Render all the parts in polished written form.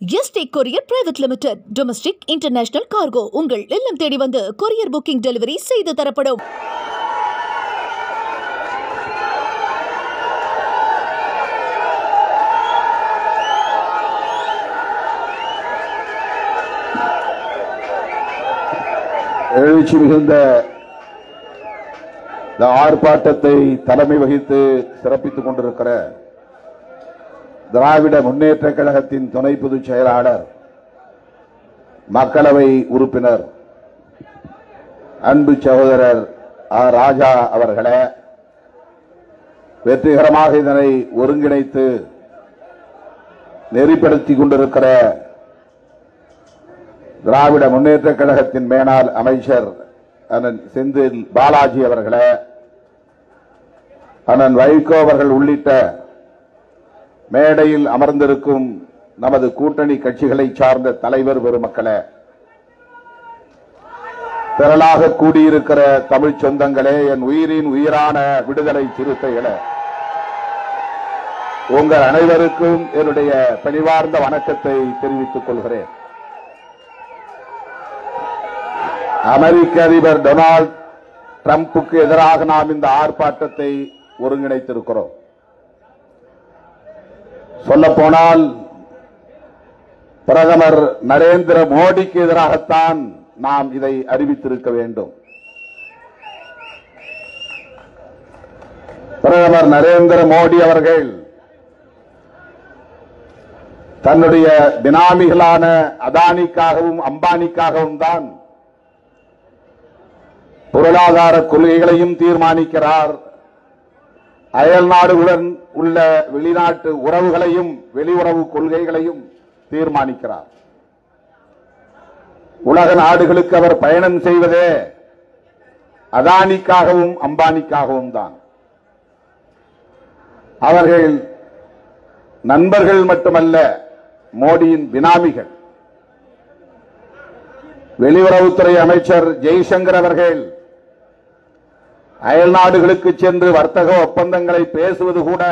Yesterday courier private limited domestic international cargo உங்கள் இல்லம் தேடி வந்து கொரியர் புக்கிங் டெலிவரி செய்து தரப்படும். எழுச்சி மிகுந்த இந்த ஆர்ப்பாட்டத்தை தலைமை வகித்து சிறப்பித்துக் கொண்டிருக்கிற திராவிட முன்னேற்ற கழகத்தின் துணை பொதுச் செயலாளர், மக்களவை உறுப்பினர், அன்பு சகோதரர் ஆர். ராஜா அவர்களே, வெற்றிகரமாக இதனை ஒருங்கிணைத்து நெறிப்படுத்திக் கொண்டிருக்கிற திராவிட முன்னேற்ற கழகத்தின் மேனாள் அமைச்சர் அண்ணன் செந்தில் பாலாஜி அவர்களே, அண்ணன் வைகோ அவர்கள் உள்ளிட்ட மேடையில் அமர்ந்திருக்கும் நமது கூட்டணி கட்சிகளை சார்ந்த தலைவர் பெருமக்களே, திரளாக கூடியிருக்கிற தமிழ் சொந்தங்களே, என் உயிரின் உயிரான விடுதலை சிறுத்தைகளே, உங்கள் அனைவருக்கும் என்னுடைய பணிவார்ந்த வணக்கத்தை தெரிவித்துக் கொள்கிறேன். அமெரிக்க அதிபர் டொனால்டு டிரம்புக்கு எதிராக நாம் இந்த ஆர்ப்பாட்டத்தை ஒருங்கிணைத்திருக்கிறோம். சொல்லப்போனால் பிரதமர் நரேந்திர மோடிக்கு எதிராகத்தான் நாம் இதை அறிவித்திருக்க வேண்டும். பிரதமர் நரேந்திர மோடி அவர்கள் தன்னுடைய பினாமிகளான அதானிக்காகவும் அம்பானிக்காகவும் தான் பொருளாதார கொள்கைகளையும் தீர்மானிக்கிறார், அயல் நாடுகளுடன் உள்ள வெளிநாட்டு உறவுகளையும் வெளியுறவு கொள்கைகளையும் தீர்மானிக்கிறார். உலக நாடுகளுக்கு அவர் பயணம் செய்வதே அதானிக்காகவும் அம்பானிக்காகவும் தான். அவர்கள் நண்பர்கள் மட்டுமல்ல, மோடியின் பினாமிகள். வெளியுறவுத்துறை அமைச்சர் ஜெய்சங்கர் அவர்கள் அயல் நாடுகளுக்கு சென்று வர்த்தக ஒப்பந்தங்களை பேசுவது கூட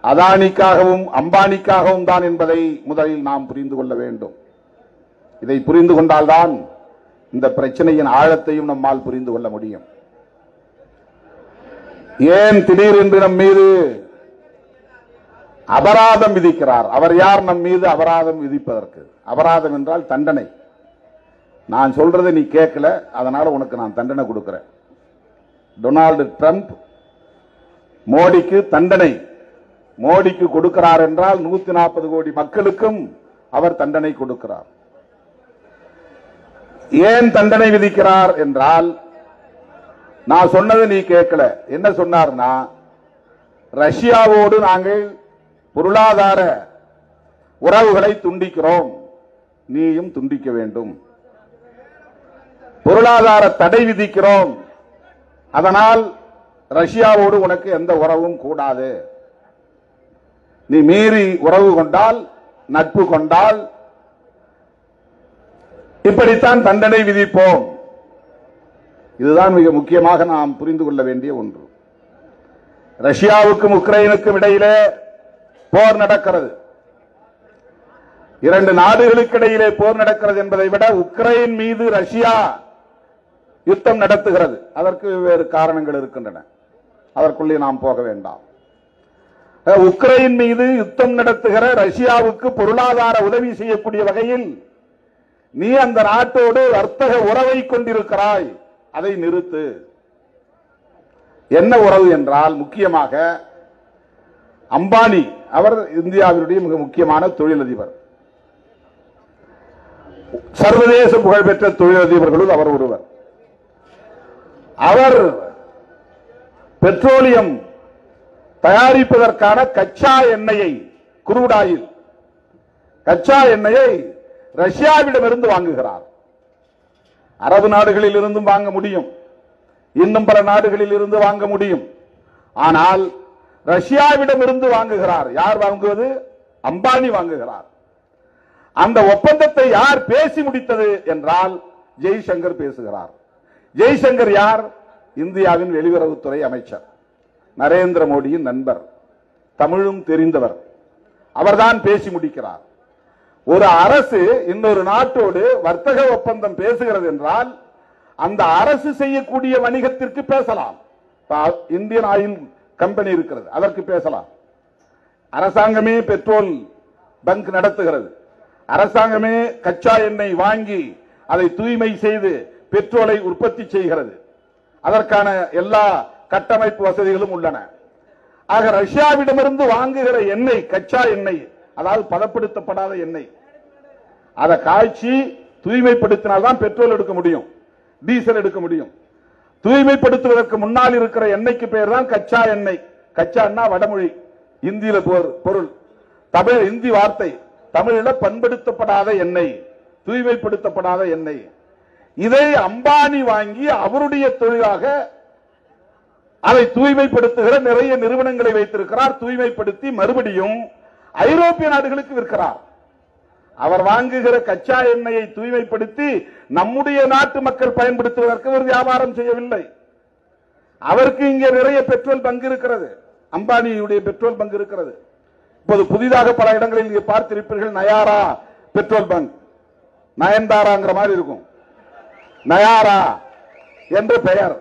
அதானிக்காகவும் அம்பானிக்காகவும் தான் என்பதை முதலில் நாம் புரிந்து கொள்ள வேண்டும். இதை புரிந்து கொண்டால்தான் இந்த பிரச்சனையின் ஆழத்தையும் நம்மால் புரிந்து கொள்ள முடியும். ஏன் திடீரென்று நம் மீது அபராதம் விதிக்கிறார்? அவர் யார் நம் மீது அபராதம் விதிப்பதற்கு? அபராதம் என்றால் தண்டனை. நான் சொல்றதை நீ கேட்கல, அதனால உனக்கு நான் தண்டனை கொடுக்கிறேன். டொனால்டு டிரம்ப் மோடிக்கு தண்டனை, மோடிக்கு கொடுக்கிறார் என்றால் 140 கோடி மக்களுக்கும் அவர் தண்டனை கொடுக்கிறார். ஏன் தண்டனை விதிக்கிறார் என்றால், நான் சொன்னதை நீ கேட்கல. என்ன சொன்னார்னா, ரஷ்யாவோடு நாங்கள் பொருளாதார உறவுகளை துண்டிக்கிறோம், நீயும் துண்டிக்க வேண்டும். பொருளாதார தடை விதிக்கிறோம், அதனால் ரஷ்யாவோடு உனக்கு எந்த உறவும் கூடாது. நீ மீறி உறவு கொண்டால், நட்பு கொண்டால் இப்படித்தான் தண்டனை விதிப்போம். இதுதான் மிக முக்கியமாக நாம் புரிந்து கொள்ள வேண்டிய ஒன்று. ரஷ்யாவுக்கும் உக்ரைனுக்கும் இடையிலே போர் நடக்கிறது. இரண்டு நாடுகளுக்கு இடையிலே போர் நடக்கிறது என்பதை விட உக்ரைன் மீது ரஷ்யா யுத்தம் நடத்துகிறது. அதற்கு வெவ்வேறு காரணங்கள் இருக்கின்றன, அதற்குள்ளே நாம் போக வேண்டாம். உக்ரைன் மீது யுத்தம் நடத்துகிற ரஷ்யாவுக்கு பொருளாதார உதவி செய்யக்கூடிய வகையில் நீ அந்த நாட்டோடு வர்த்தக உறவை கொண்டிருக்கிறாய், அதை நிறுத்து. என்ன உறவு என்றால், முக்கியமாக அம்பானி, அவர் இந்தியாவினுடைய மிக முக்கியமான தொழிலதிபர், சர்வதேச புகழ்பெற்ற தொழிலதிபர்களுள் அவர் ஒருவர். அவர் பெட்ரோலியம் தயாரிப்பதற்கான கச்சா எண்ணெயை, குரூட் ஆயில் கச்சா எண்ணெயை ரஷ்யாவிடமிருந்து வாங்குகிறார். அரபு நாடுகளில் இருந்தும் வாங்க முடியும், இன்னும் பல நாடுகளில் இருந்து வாங்க முடியும். ஆனால் ரஷ்யாவிடமிருந்து வாங்குகிறார். யார் வாங்குவது? அம்பானி வாங்குகிறார். அந்த ஒப்பந்தத்தை யார் பேசி முடித்தது என்றால் ஜெய்சங்கர் பேசுகிறார். ஜெய்சங்கர் யார்? இந்தியாவின் வெளியுறவுத்துறை அமைச்சர், நரேந்திர மோடியின் நண்பர், தமிழும் தெரிந்தவர். அவர்தான் பேசி முடிக்கிறார். ஒரு அரசு இன்னொரு நாட்டோடு வர்த்தக ஒப்பந்தம் பேசுகிறது என்றால் அந்த அரசு செய்யக்கூடிய வணிகத்திற்கு பேசலாம். இந்தியன் ஆயில் கம்பெனி இருக்கிறது, அதற்கு பேசலாம். அரசாங்கமே பெட்ரோல் பங்க் நடத்துகிறது, அரசாங்கமே கச்சா எண்ணெய் வாங்கி அதை தூய்மை செய்து பெட்ரோலை உற்பத்தி செய்கிறது, அதற்கான எல்லா கட்டமைப்பு வசதிகளும் உள்ளன. ஆக ரஷ்யாவிடமிருந்து வாங்குகிற எண்ணெய், கச்சா எண்ணெய், அதாவது பதப்படுத்தப்படாத எண்ணெய், அதை காய்ச்சி தூய்மைப்படுத்தினால்தான் பெட்ரோல் எடுக்க முடியும், டீசல் எடுக்க முடியும். தூய்மைப்படுத்துவதற்கு முன்னால் இருக்கிற எண்ணெய்க்கு பெயர் தான் கச்சா எண்ணெய். கச்சான்னா வடமொழி, இந்தியில பொருள், தமிழ் இந்தி வார்த்தை, தமிழில் பண்படுத்தப்படாத எண்ணெய், தூய்மைப்படுத்தப்படாத எண்ணெய். இதை அம்பானி வாங்கி அவருடைய தொழிலாக அதை தூய்மைப்படுத்துகிற நிறைய நிறுவனங்களை வைத்திருக்கிறார். தூய்மைப்படுத்தி மறுபடியும் ஐரோப்பிய நாடுகளுக்கு விற்கிறார். அவர் வாங்குகிற கச்சா எண்ணெயை தூய்மைப்படுத்தி நம்முடைய நாட்டு மக்கள் பயன்படுத்துவதற்கு ஒரு வியாபாரம் செய்யவில்லை. அவருக்கு இங்கே நிறைய பெட்ரோல் பங்கு இருக்கிறது, அம்பானியுடைய பெட்ரோல் பங்கு இருக்கிறது. இப்போது புதிதாக பல இடங்களில் இங்கே பார்த்திருப்பீர்கள், நயாரா பெட்ரோல் பங்க், நயன்தாராங்கிற மாதிரி இருக்கும், நயாரா என்ற பெயர்.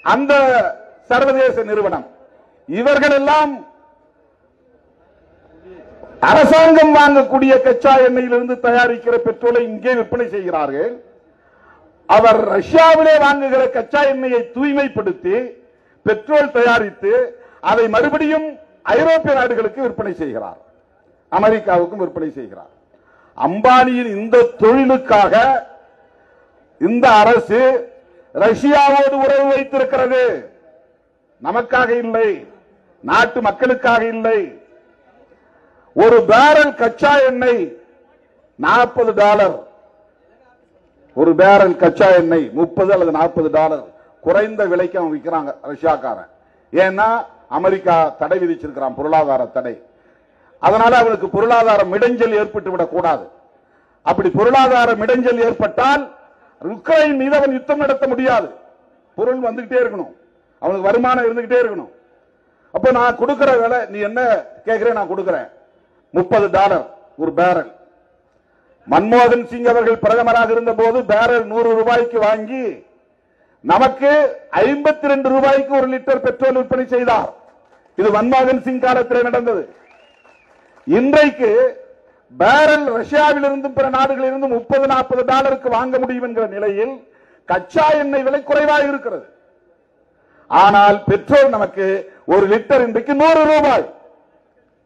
அந்த சர்வதேச நிறுவனம், இவர்கள் எல்லாம் அரசாங்கம் வாங்கக்கூடிய கச்சா எண்ணெயிலிருந்து தயாரிக்கிற பெட்ரோலை இங்கே விற்பனை செய்கிறார்கள். அவர் ரஷ்யாவிலே வாங்குகிற கச்சா எண்ணெயை தூய்மைப்படுத்தி பெட்ரோல் தயாரித்து அதை மறுபடியும் ஐரோப்பிய நாடுகளுக்கு விற்பனை செய்கிறார், அமெரிக்காவுக்கும் விற்பனை செய்கிறார். அம்பானியின் இந்த தொழிலுக்காக இந்த அரசு ரஷ்யாவோடு உறவு வைத்திருக்கிறது. நமக்காக இல்லை, நாட்டு மக்களுக்காக இல்லை. ஒரு பேரல் கச்சா எண்ணெய் $40, ஒரு பேரல் கச்சா எண்ணெய் $30 அல்லது $40 குறைந்த விலைக்கு அவன் விற்கிறாங்க ரஷ்யாக்காரன். ஏன்னா அமெரிக்கா தடை விதிச்சிருக்கிறான், பொருளாதார தடை. அதனால அவனுக்கு பொருளாதார மிடைஞ்சல் ஏற்பட்டு விடக் கூடாது. அப்படி பொருளாதார மிடைஞ்சல் ஏற்பட்டால் உக்ரைன் மீது அவன் யுத்தம் நடத்த முடியாது. பொருள் வந்துகிட்டே இருக்கணும், அவனுக்கு வருமானம் இருந்துகிட்டே இருக்கணும். அப்ப நான் கொடுக்கிற விலை, நீ என்ன கேட்கிறேன், நான் கொடுக்கிறேன் $30 ஒரு பேரல். மன்மோகன் சிங் அவர்கள் பிரதமராக இருந்த போது பேரல் $100 வாங்கி நமக்கு $52 ஒரு லிட்டர் பெட்ரோல் விற்பனை செய்தார். இது மன்மோகன் சிங் காலத்தில் நடந்தது. இன்றைக்கு பேரல் ரஷ்யாவில் இருந்தும் பிற நாடுகளில் இருந்தும் $30-40 வாங்க முடியும் என்கிற நிலையில் கச்சா எண்ணெய் விலை குறைவாக இருக்கிறது. ஆனால் பெட்ரோல் நமக்கு ஒரு லிட்டர் இன்றைக்கு $100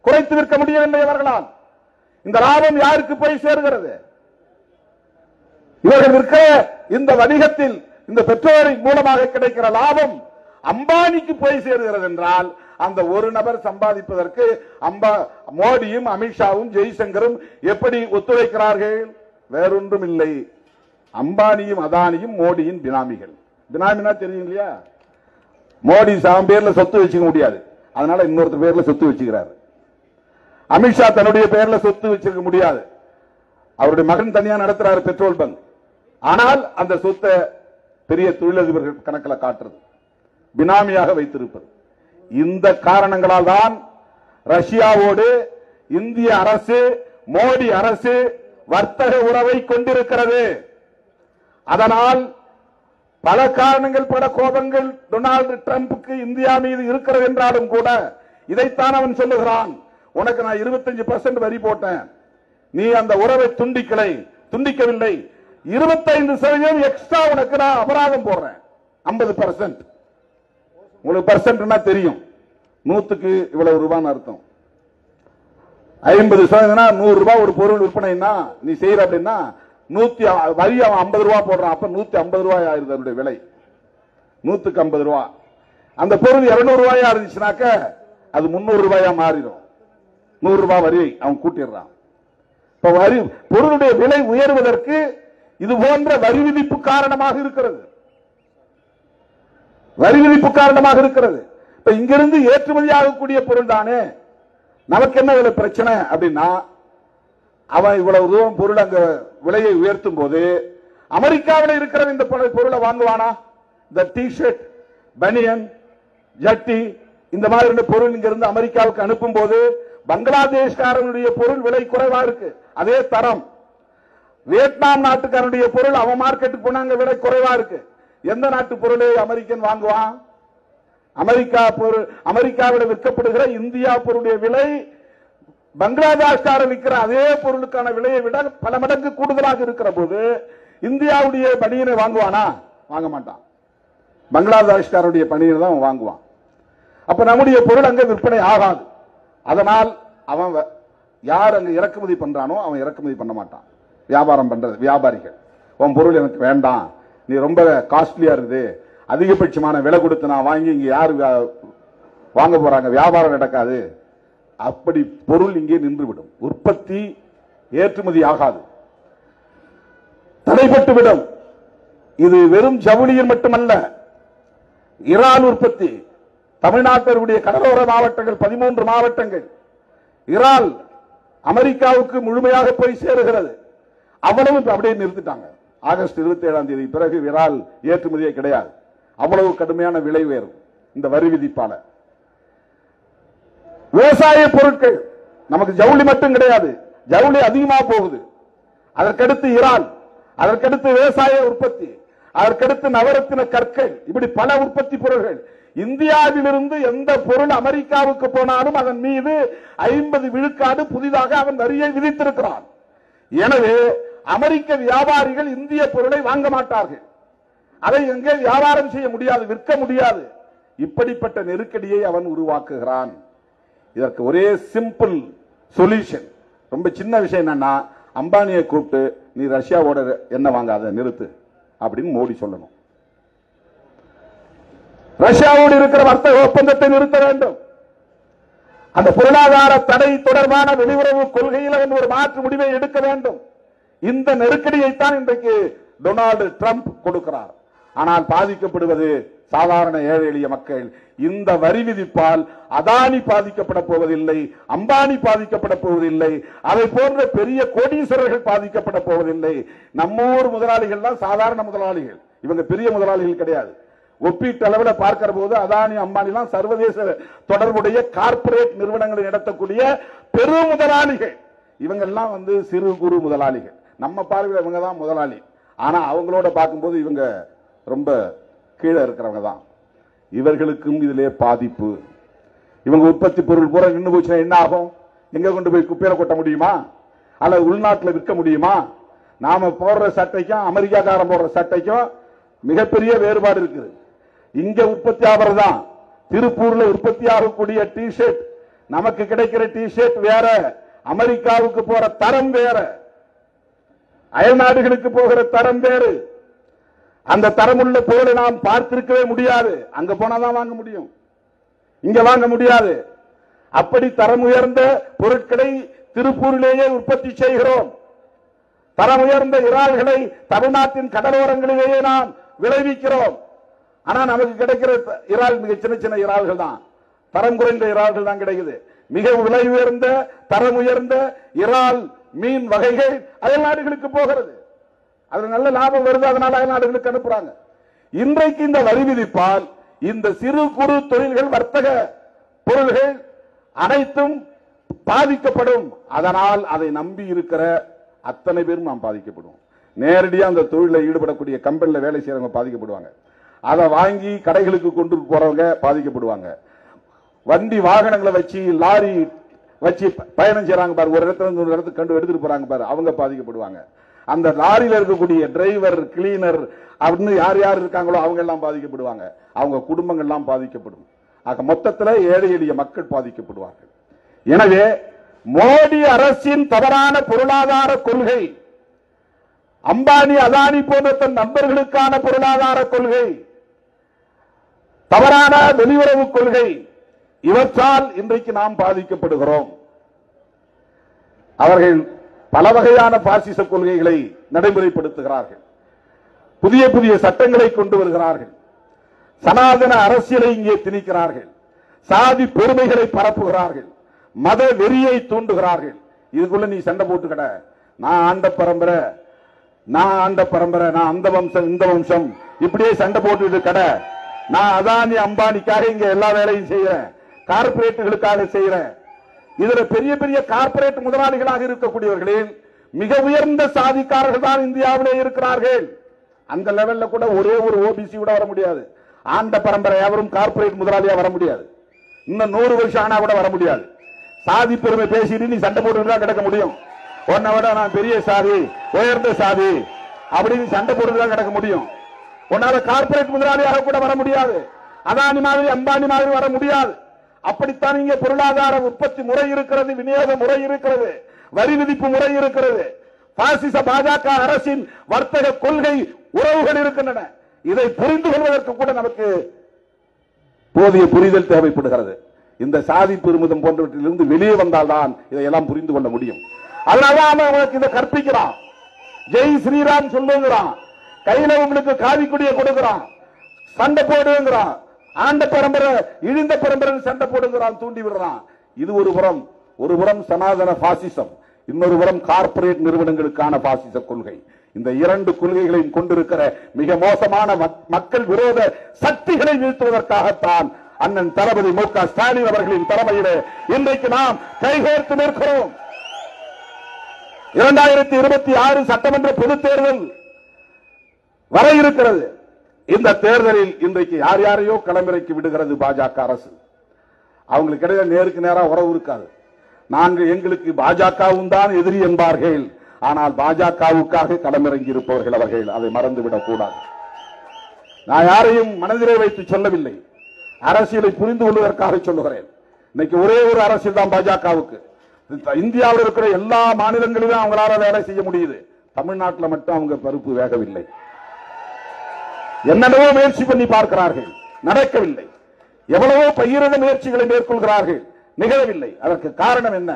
குறைத்து விற்க முடியவில்லை அவர்களால். இந்த லாபம் யாருக்கு போய் சேர்கிறது? இவர்கள் விற்க இந்த வணிகத்தில் இந்த பெட்ரோலின் மூலமாக கிடைக்கிற லாபம் அம்பானிக்கு போய் சேர்கிறது என்றால் அந்த ஒரு நபர் சம்பாதிப்பதற்கு மோடியும் அமித்ஷாவும் ஜெய்சங்கரும் எப்படி ஒத்துழைக்கிறார்கள்? வேறொன்றும் இல்லை, அம்பானியும் அதானியும் மோடியின் பினாமிகள். பினாமினா தெரியும் இல்லையா? மோடி சாம் பேர்ல சொத்து வச்சுக்க முடியாது, அதனால இன்னொருத்தர் பேர்ல சொத்து வச்சுக்கிறார். அமித்ஷா தன்னுடைய பெயர்ல சொத்து வச்சிருக்க முடியாது, அவருடைய மகன் தனியா நடத்துறாரு பெட்ரோல் பங்க். ஆனால் அந்த சொத்தை பெரிய தொழிலதிபர்கள் கணக்கில் காட்டுறது, பினாமியாக வைத்திருப்பது. இந்த காரணங்களால் தான் ரஷ்யாவோடு இந்திய அரசு, மோடி அரசு வர்த்தக உறவை கொண்டிருக்கிறது. அதனால் பல காரணங்கள், பல கோபங்கள் டொனால்டு டிரம்புக்கு இந்தியா மீது இருக்கிறது என்றாலும் கூட இதைத்தான் அவன் சொல்லுகிறான். உனக்கு நான் 25% வரி போட்டேன், நீ அந்த உறவை துண்டிக்கவில்லை, 25% எக்ஸ்ட்ரா உனக்கு நான் அபராதம் போடுறேன், 50%. உங்களுக்கு பர்சன்ட்னா தெரியும், 100க்கு இவ்வளவு ரூபான்னு அர்த்தம். 50% $100 ஒரு பொருள் விற்பனைனா நீ செய்யற அப்படின்னா வரி அவன் $50 போடுறான், அப்ப $150 ஆயிருது அதனுடைய விலை, 100க்கு $50. அந்த பொருள் $200 இருந்துச்சுனாக்க அது $300 மாறிடும். $100 வரி அவன் கூட்டிடுறான். இப்ப வரி பொருளுடைய விலை உயர்வதற்கு இது போன்ற வரி விதிப்பு காரணமாக இருக்கிறது, வரி விதிப்பு காரணமாக இருக்கிறது. இப்ப இங்கிருந்து ஏற்றுமதி ஆகக்கூடிய பொருள் தானே, நமக்கு என்ன இதுல பிரச்சனை அப்படின்னா, அவன் இவ்வளவு தூரம் பொருள் அங்க விலையை உயர்த்தும் போது அமெரிக்காவில் இருக்கிற இந்த பொருளை வாங்குவானா? இந்த டிஷர்ட், பனியன், ஜட்டி, இந்த மாதிரி பொருள் இங்க இருந்து அமெரிக்காவுக்கு அனுப்பும் போது பங்களாதேஷ்காரனுடைய பொருள் விலை குறைவா இருக்கு, அதே தரம். வியட்நாம் நாட்டுக்காரனுடைய பொருள் அவன் மார்க்கெட்டுக்கு போனாங்க விலை குறைவா இருக்கு. எந்த நாட்டு பொருளை அமெரிக்கன் வாங்குவான்? அமெரிக்காவில் விற்கப்படுகிற இந்தியா பொருளுடைய விலை பங்களாதேஷ்காரர் விற்கிற அதே பொருளுக்கான விலையை விட பல மடங்கு கூடுதலாக இருக்கிற போது இந்தியாவுடைய பனியனை வாங்குவானா? வாங்க மாட்டான். பங்களாதேஷ்காரருடைய பனியனை தான் வாங்குவான். அப்ப நம்முடைய பொருள் அங்க விற்பனை ஆகாது. அதனால் அவன் யார் அங்க இறக்குமதி பண்றானோ அவன் இறக்குமதி பண்ண மாட்டான். வியாபாரம் பண்றது வியாபாரிகள், உன் பொருள் எனக்கு வேண்டாம், நீ ரொம்ப காஸ்ட்லியா இருக்குது, அதிகபட்சமான விலை கொடுத்து நான் வாங்கி இங்க யாரு வாங்க போறாங்க, வியாபாரம் நடக்காது. அப்படி பொருள் இங்கே நின்றுவிடும். உற்பத்தி ஏற்றுமதி ஆகாது, தடைபட்டுவிடும். இது வெறும் ஜவுளியில் மட்டுமல்ல, இறால் உற்பத்தி தமிழ்நாட்டினுடைய கடலோர மாவட்டங்கள் 13 மாவட்டங்கள் இறால் அமெரிக்காவுக்கு முழுமையாக போய் சேருகிறது. அவ்வளவு அப்படியே நிறுத்திட்டாங்க. ஆகஸ்ட் 27ஆம் தேதி பிறகு இறால் ஏற்றுமதியே கிடையாது. அவ்வளவு கடுமையான விலை உயரும் இந்த வரி விதிப்பால. விவசாய பொருட்கள் நமக்கு ஜவுளி மட்டும் கிடையாது, ஜவுளி அதிகமா போகுது. அதற்கடுத்து இறால், அதற்கடுத்து விவசாய உற்பத்தி, அதற்கடுத்து நவரத்தின கற்கள், இப்படி பல உற்பத்தி பொருட்கள். இந்தியாவிலிருந்து எந்த பொருள் அமெரிக்காவுக்கு போனாலும் அதன் மீது 50 விழுக்காடு புதிதாக அவன் வரியை விதித்திருக்கிறான். எனவே அமெரிக்க வியாபாரிகள் இந்திய பொருளை வாங்க மாட்டார்கள். அதை எங்கே வியாபாரம் செய்ய முடியாது, விற்க முடியாது. இப்படிப்பட்ட நெருக்கடியை அவன் உருவாக்குகிறான். இதற்கு ஒரே சிம்பிள் சொல்யூஷன், ரொம்ப சின்ன விஷயம் என்னன்னா, அம்பானியை கூப்பிட்டு நீ ரஷ்யாவோட என்ன வாங்காத நிறுத்து அப்படின்னு மோடி சொல்லணும். ரஷ்யாவோடு இருக்கிற வர்த்தக ஒப்பந்தத்தை நிறுத்த வேண்டும். அந்த பொருளாதார தடை தொடர்பான வெளியுறவு கொள்கையில் அவன் ஒரு மாற்று முடிவை எடுக்க வேண்டும். இந்த நெருக்கடியைத்தான் இன்றைக்கு டொனால்டு டிரம்ப் கொடுக்கிறார். ஆனால் பாதிக்கப்படுவது சாதாரண ஏழை எளிய மக்கள். இந்த வரி விதிப்பால் அதானி பாதிக்கப்பட போவதில்லை, அம்பானி பாதிக்கப்பட போவதில்லை, அதை போன்ற பெரிய கோடீஸ்வரர்கள் பாதிக்கப்பட போவதில்லை. நம்மூர் முதலாளிகள் தான் சாதாரண முதலாளிகள், இவங்க பெரிய முதலாளிகள் கிடையாது. ஒப்பீட்டு அளவில் பார்க்கிற போது அதானி அம்பானி தான் சர்வதேச தொடர்புடைய கார்ப்பரேட் நிறுவனங்களை நடத்தக்கூடிய பெரும் முதலாளிகள். இவங்க எல்லாம் சிறு குறு முதலாளிகள். நம்ம பார்வையில் இவங்க தான் முதலாளி. ஆனா அவங்களோட பார்க்கும்போது இவங்க ரொம்ப கீழே இருக்கிறவங்க தான். இவர்களுக்கும் இதிலே பாதிப்பு. இவங்க உற்பத்தி பொருள் பூரா நின்று போச்சுன்னா என்ன ஆகும்? எங்க கொண்டு போய் குப்பையில கொட்ட முடியுமா? அல்லது உள்நாட்டில் விற்க முடியுமா? நாம போடுற சட்டைக்கும் அமெரிக்காக்காரன் போடுற சட்டைக்கும் மிகப்பெரிய வேறுபாடு இருக்குது. இங்க உற்பத்தி ஆகிறதுதான். திருப்பூர்ல உற்பத்தி ஆகக்கூடிய டிஷர்ட், நமக்கு கிடைக்கிற டிஷர்ட் வேற, அமெரிக்காவுக்கு போற தரம் வேற, அயல் நாடுகளுக்கு போகிற தரம் வேறு. அந்த தரமுள்ள பொருளை நாம் பார்த்திருக்கவே முடியாது. அங்க போனாதான் வாங்க முடியும், இங்க வாங்க முடியாது. அப்படி தரம் உயர்ந்த பொருட்களை திருப்பூரிலேயே உற்பத்தி செய்கிறோம். தரம் உயர்ந்த இறால்களை தமிழ்நாட்டின் கடலோரங்களிலேயே நாம் விளைவிக்கிறோம். ஆனா நமக்கு கிடைக்கிற இறால் மிக சின்ன சின்ன இறால்கள் தான், தரம் குறைந்த இறால்கள் தான் கிடைக்குது. மிக விலை உயர்ந்த தரம் உயர்ந்த இறால் மீன் வகைகள் அயல் நாடுகளுக்கு போகிறது. அது நல்ல லாபம் வருது, அதனால அயல் நாடுகளுக்கு அனுப்புறாங்க. இன்றைக்கு இந்த வரி விதிப்பால் இந்த சிறு குறு தொழில்கள், வர்த்தக பொருள்கள் அனைத்தும் பாதிக்கப்படும். அதனால் அதை நம்பி இருக்கிற அத்தனை பேரும் நாம் பாதிக்கப்படுவோம். நேரடியாக அந்த தொழிலில் ஈடுபடக்கூடிய கம்பெனியில் வேலை செய்யறவங்க பாதிக்கப்படுவாங்க. அதை வாங்கி கடைகளுக்கு கொண்டு போறவங்க பாதிக்கப்படுவாங்க. வண்டி வாகனங்களை வச்சு லாரி வச்சு பயணம் செய்யறாங்க பாரு, ஒரு இடத்துல இருந்து ஒரு இடத்துக்கு கண்டு எடுத்துட்டு போறாங்க பாரு, அவங்க பாதிக்கப்படுவாங்க. அந்த லாரியில இருக்கக்கூடிய டிரைவர், கிளீனர் அப்படின்னு யார் யார் இருக்காங்களோ அவங்க எல்லாம் பாதிக்கப்படுவாங்க. அவங்க குடும்பங்கள் எல்லாம் பாதிக்கப்படும். ஆக மொத்தத்தில் ஏழை எளிய மக்கள் பாதிக்கப்படுவார்கள். எனவே மோடி அரசின் தவறான பொருளாதார கொள்கை, அம்பானி அதானி போன்ற தன் நண்பர்களுக்கான பொருளாதார கொள்கை, தவறான வெளியுறவு கொள்கை, இவற்றால் இன்றைக்கு நாம் பாதிக்கப்படுகிறோம். அவர்கள் பல வகையான பாசிச கொள்கைகளை நடைமுறைப்படுத்துகிறார்கள், புதிய புதிய சட்டங்களை கொண்டு வருகிறார்கள், சனாதன அரசியலை இங்கே திணிக்கிறார்கள், சாதி பெருமைகளை பரப்புகிறார்கள், மத வெறியை தூண்டுகிறார்கள். இதுக்குள்ள நீ சண்டை போட்டுக்கட, நான் ஆண்ட பரம்பரை, நான் அந்த வம்சம் இந்த வம்சம், இப்படியே சண்டை போட்டு கடை, நான் அதானி அம்பானிக்காக இங்க எல்லா வேலையும் செய்யறேன், கார்பரேட்டுகளுக்காக செய்யறேன், இதுல பெரிய பெரிய கார்ப்பரேட் முதலாளிகளாக இருக்கக்கூடியவர்களில் மிக உயர்ந்த சாதிக்காரர்கள் தான் இந்தியாவிலே இருக்கிறார்கள். அந்த லெவல்ல கூட ஒரே ஒரு ஓபிசி கூட வர முடியாது. ஆண்ட பரம்பரை எவரும் கார்ப்பரேட் முதலாளியா வர முடியாது. இன்னும் 100 வருஷம் ஆனா கூட வர முடியாது. சாதி பெருமை பேசிட்டு நீ சண்டை போட்டு கிடக்க முடியும். உன்னை விட நான் பெரிய சாதி, உயர்ந்த சாதி அப்படின்னு சண்டை போட்டு கிடக்க முடியும். உன்னால கார்ப்பரேட் முதலாளியாக கூட வர முடியாது. அதானி மாதிரி அம்பானி மாதிரி வர முடியாது. அப்படித்தான் இங்கே பொருளாதார உற்பத்தி முறை இருக்கிறது, விநியோக முறை இருக்கிறது, வரி விதிப்பு முறை இருக்கிறது. பாசிச பாஜக அரசின் வர்த்தக கொள்கை உறவுகள் இருக்கின்றன. இதை புரிந்து கொள்வதற்கு கூட நமக்கு போதிய புரிதல் தேவைப்படுகிறது. இந்த சாதி பெருமிதம் போன்றவற்றிலிருந்து வெளியே வந்தால்தான் இதையெல்லாம் புரிந்து கொள்ள முடியும். அதனால அவனுக்கு இதை கற்பிக்கிறான். ஜெய் ஸ்ரீராம் சொல்லுங்கிறான், கையில உங்களுக்கு காவி கொடியை கொடுக்கிறான், சண்டை போடுங்கிறான், ஆண்ட பரம்பரை இழிந்த பரம்பரை சண்டை போடுங்கிறான், தூண்டி விடுறான். இது ஒரு புறம் சனாதன பாசிசம், இன்னொரு புறம் கார்ப்பரேட் நிறுவனங்களுக்கான பாசிச கொள்கை. இந்த இரண்டு கொள்கைகளையும் கொண்டிருக்கிற மிக மோசமான மக்கள் விரோத சக்திகளை வீழ்த்துவதற்காகத்தான் அண்ணன் தளபதி மு.க. ஸ்டாலின் அவர்களின் தலைமையிலே இன்றைக்கு நாம் கைகோர்த்து நிற்கிறோம். 2026 சட்டமன்ற பொதுத் தேர்தல் வர இருக்கிறது. இந்த தேர்தலில் இன்றைக்கு யார் யாரையோ களமிறக்கி விடுகிறது பாஜக அரசு. அவங்களுக்கு இடையில நேருக்கு நேராக உறவு இருக்காது. எங்களுக்கு பாஜகவும் தான் எதிரி என்பார்கள். ஆனால் பாஜகவுக்காக களமிறங்கி இருப்பவர்கள் அவர்கள். அதை மறந்துவிடக் கூடாது. நான் யாரையும் மனதிலே வைத்து சொல்லவில்லை, அரசியலை புரிந்து கொள்வதற்காக சொல்லுகிறேன். இன்னைக்கு ஒரே ஒரு அரசியல் தான் பாஜகவுக்கு. இந்தியாவில் இருக்கிற எல்லா மாநிலங்களிலும் அவங்களால வேலை செய்ய முடியுது. தமிழ்நாட்டில் மட்டும் அவங்க பருப்பு வேகவில்லை. என்னென்னவோ முயற்சி பண்ணி பார்க்கிறார்கள், நடக்கவில்லை. எவ்வளவோ பகிரத முயற்சிகளை மேற்கொள்கிறார்கள், நிகழவில்லை. அதற்கு காரணம் என்ன?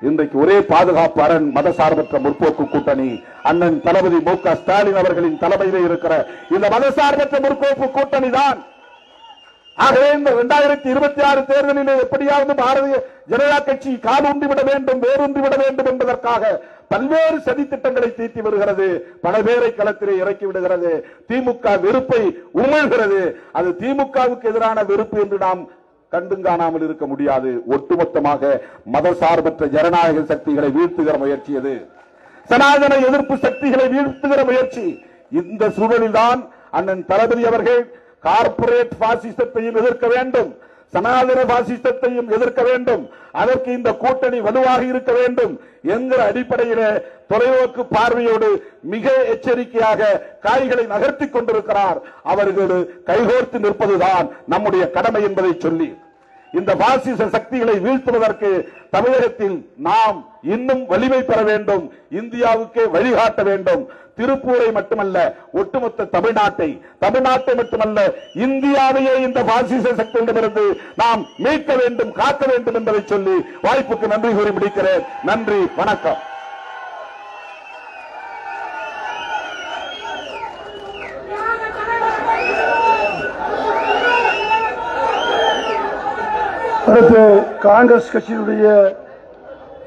இன்றைக்கு ஒரே பாதுகாப்பு அரண் மதசார்பற்ற முற்போக்கு கூட்டணி அண்ணன் தளபதி மு.க. ஸ்டாலின் அவர்களின் தலைமையிலே இருக்கிற இந்த மதசார்பற்ற முற்போக்கு கூட்டணி தான். ஆகவே இந்த 2026 தேர்தலிலே எப்படியாவது பாரதிய ஜனதா கட்சி காலூன்றி விட வேண்டும், வேரூன்றி விட வேண்டும் என்பதற்காக பல்வேறு சதி திட்டங்களை தீட்டி வருகிறது. பல பேரை களத்திலே இறக்கி விடுகிறது. திமுக வெறுப்பை உமிழ்கிறது. அது திமுகவுக்கு எதிரான வெறுப்பு என்று நாம் கண்டும் காணாமல் இருக்க முடியாது. ஒட்டுமொத்தமாக மதசார்பற்ற ஜனநாயக சக்திகளை வீழ்த்துகிற முயற்சி அது. சனாதன எதிர்ப்பு சக்திகளை வீழ்த்துகிற முயற்சி. இந்த சூழலில் தான் அண்ணன் தளபதி அவர்கள் கார்ப்பரேட் பாசிசத்தையும் எதிர்க்க வேண்டும், சனாதன பாசிசத்தையும் எதிர்க்க வேண்டும். அதற்கு இந்த கூட்டணி வலுவாக இருக்க வேண்டும் என்கிற அடிப்படையிலே தொலைநோக்கு பார்வையோடு மிக எச்சரிக்கையாக காய்களை நகர்த்தி கொண்டிருக்கிறார். அவர்களோடு கைகோர்த்து நிற்பதுதான் நம்முடைய கடமை என்பதை சொல்லி இந்த பாசிச சக்திகளை வீழ்த்துவதற்கு தமிழகத்தில் நாம் இன்னும் வலிமை பெற வேண்டும், இந்தியாவுக்கே வழிகாட்ட வேண்டும். திருப்பூரை மட்டுமல்ல, ஒட்டுமொத்த தமிழ்நாட்டை மட்டுமல்ல, இந்தியாவையே இந்த பாசிச சக்தியிடமிருந்து நாம் மீட்க வேண்டும், காக்க வேண்டும் என்பதை சொல்லி வாய்ப்புக்கு நன்றி கூறி முடிக்கிறேன். நன்றி, வணக்கம். அடுத்து காங்கிரஸ் கட்சியினுடைய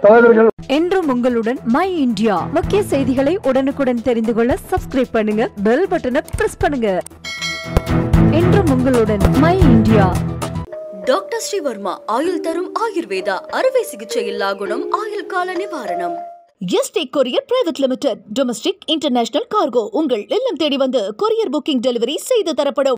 தலைவர்கள். என்றும் உங்களுடன் மை இந்தியா. முக்கிய செய்திகளை உடனுக்குடன் தெரிந்து கொள்ள சப்ஸ்கிரைப் பண்ணுங்க, பெல் பட்டனை பிரஸ் பண்ணுங்க. என்றும் உங்களுடன் மை இந்தியா. டாக்டர் ஸ்ரீவர்மா ஆயுள் தரும் ஆயுர்வேதா அறுவை சிகிச்சை இல்லா குணம், ஆயுள் கால நிவாரணம். எஸ்டேக் courier private limited. Domestic international cargo உங்கள் இல்லம் தேடி வந்து கொரியர் புக்கிங் டெலிவரி செய்து தரப்படும்.